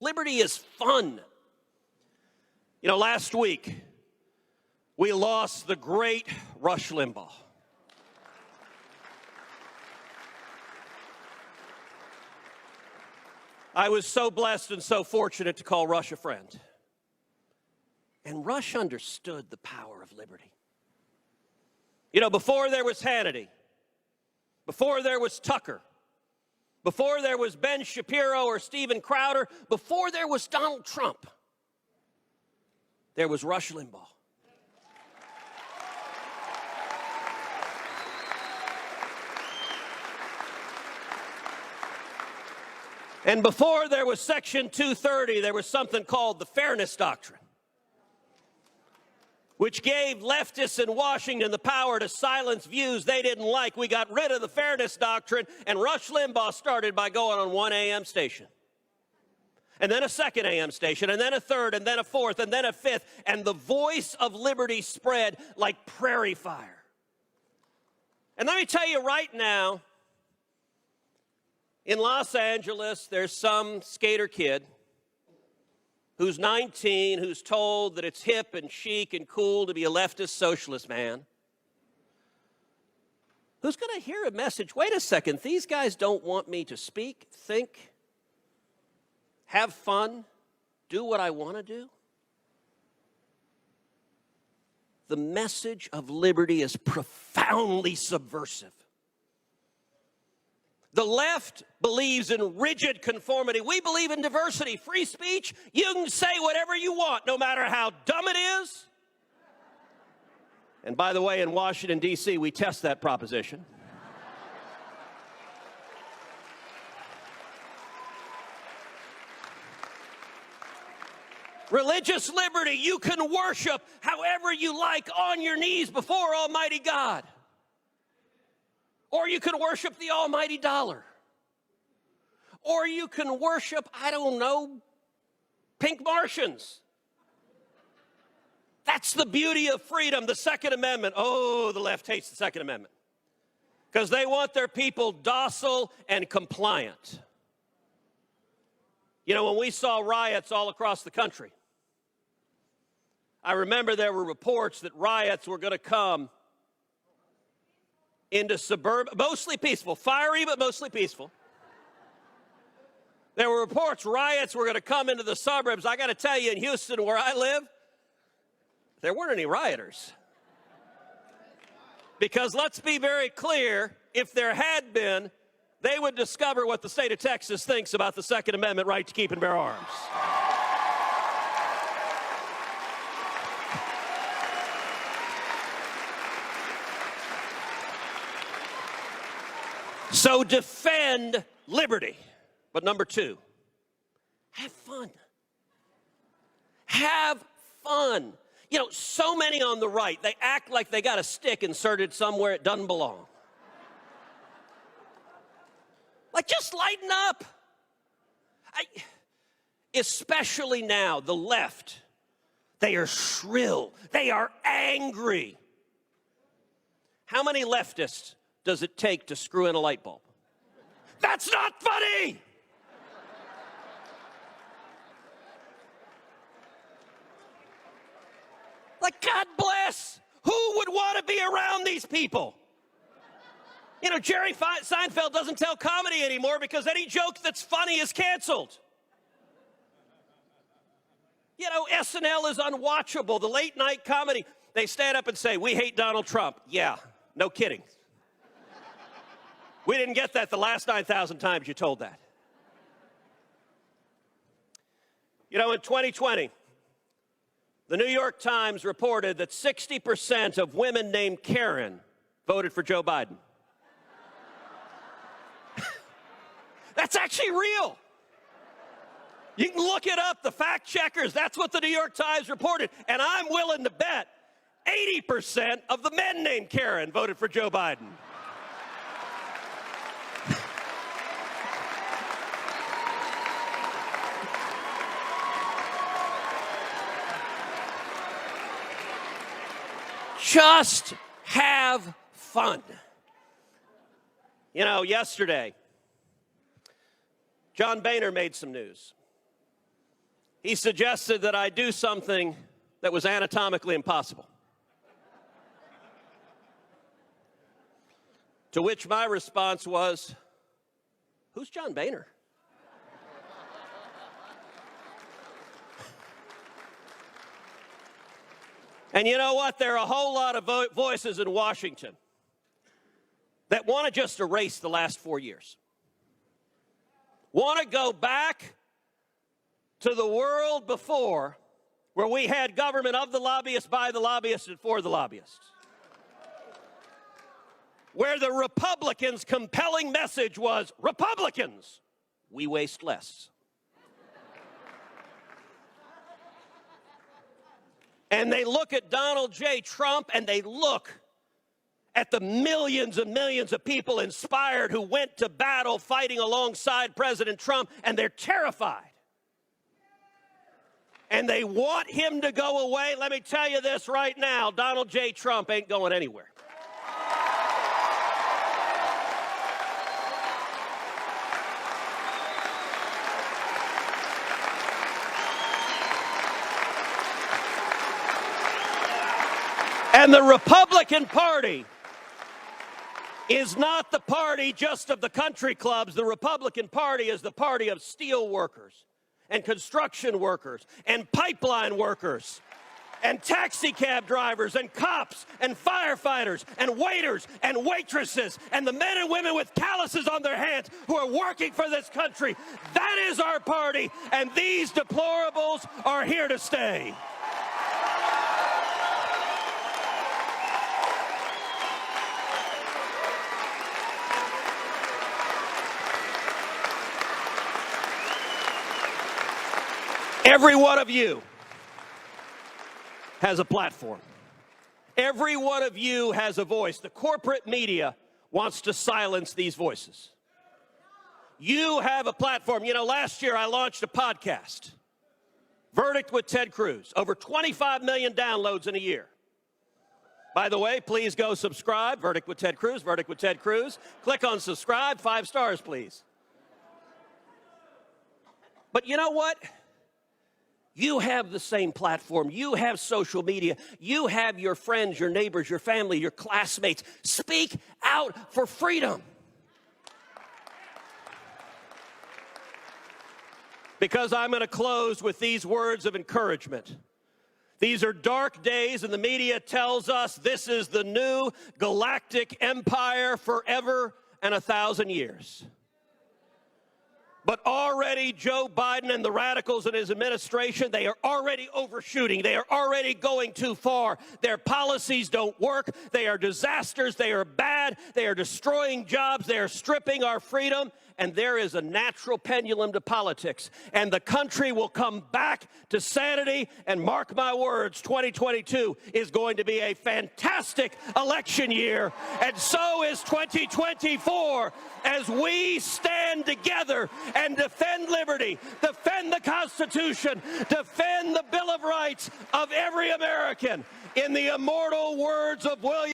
Liberty is fun. You know, last week, we lost the great Rush Limbaugh. I was so blessed and so fortunate to call Rush a friend. And Rush understood the power of liberty. You know, before there was Hannity, before there was Tucker, before there was Ben Shapiro or Steven Crowder, before there was Donald Trump, there was Rush Limbaugh. And before there was Section 230, there was something called the Fairness Doctrine, which gave leftists in Washington the power to silence views they didn't like. We got rid of the Fairness Doctrine, and Rush Limbaugh started by going on one AM station, and then a second AM station, and then a third, and then a fourth, and then a fifth, and the voice of liberty spread like prairie fire. And let me tell you right now, in Los Angeles, there's some skater kid who's 19, who's told that it's hip and chic and cool to be a leftist socialist man, who's going to hear a message, wait a second, these guys don't want me to speak, think, have fun, do what I want to do. The message of liberty is profoundly subversive. The left believes in rigid conformity. We believe in diversity, free speech. You can say whatever you want, no matter how dumb it is. And by the way, in Washington, D.C., we test that proposition. Religious liberty, you can worship however you like on your knees before Almighty God. Or you can worship the almighty dollar. Or you can worship, I don't know, pink Martians. That's the beauty of freedom, the Second Amendment. Oh, the left hates the Second Amendment, because they want their people docile and compliant. You know, when we saw riots all across the country, I remember there were reports that riots were going to come into suburban, mostly peaceful, fiery but mostly peaceful. There were reports riots were going to come into the suburbs. I got to tell you, in Houston, where I live, there weren't any rioters. Because let's be very clear, if there had been, they would discover what the state of Texas thinks about the Second Amendment right to keep and bear arms. So defend liberty. But number two, have fun. Have fun. You know, so many on the right, they act like they got a stick inserted somewhere it doesn't belong. Like, just lighten up. Especially now, the left, they are shrill. They are angry. How many leftists does it take to screw in a light bulb? That's not funny! Like, God bless. Who would want to be around these people? You know, Jerry Seinfeld doesn't tell comedy anymore because any joke that's funny is canceled. You know, SNL is unwatchable. The late night comedy, they stand up and say, we hate Donald Trump. Yeah, no kidding. We didn't get that the last 9,000 times you told that. You know, in 2020, the New York Times reported that 60% of women named Karen voted for Joe Biden. That's actually real. You can look it up, the fact checkers, that's what the New York Times reported. And I'm willing to bet 80% of the men named Karen voted for Joe Biden. Just have fun. You know, yesterday, John Boehner made some news. he suggested that I do something that was anatomically impossible. To which my response was, who's John Boehner? And you know what? There are a whole lot of voices in Washington that want to just erase the last 4 years. Want to go back to the world before, where we had government of the lobbyists, by the lobbyists, and for the lobbyists. Where the Republicans' compelling message was, Republicans, we waste less. And they look at Donald J. Trump, and they look at the millions and millions of people inspired who went to battle fighting alongside President Trump, and they're terrified. And they want him to go away. Let me tell you this right now, Donald J. Trump ain't going anywhere. And the Republican Party is not the party just of the country clubs. The Republican Party is the party of steel workers and construction workers and pipeline workers and taxi cab drivers and cops and firefighters and waiters and waitresses and the men and women with calluses on their hands who are working for this country. That is our party, and these deplorables are here to stay. Every one of you has a platform. Every one of you has a voice. The corporate media wants to silence these voices. You have a platform. You know, last year I launched a podcast, Verdict with Ted Cruz. Over 25 million downloads in a year. By the way, please go subscribe. Verdict with Ted Cruz, Verdict with Ted Cruz. Click on subscribe. 5 stars, please. But you know what? You have the same platform. You have social media. You have your friends, your neighbors, your family, your classmates. Speak out for freedom. Because I'm going to close with these words of encouragement. These are dark days, and the media tells us this is the new Galactic Empire forever and 1,000 years. But already Joe Biden and the radicals in his administration, they are already overshooting. They are already going too far. Their policies don't work. They are disasters. They are bad. They are destroying jobs. They are stripping our freedom. And there is a natural pendulum to politics. And the country will come back to sanity. And mark my words, 2022 is going to be a fantastic election year. And so is 2024 as we stand together and defend liberty, defend the Constitution, defend the Bill of Rights of every American. In the immortal words of William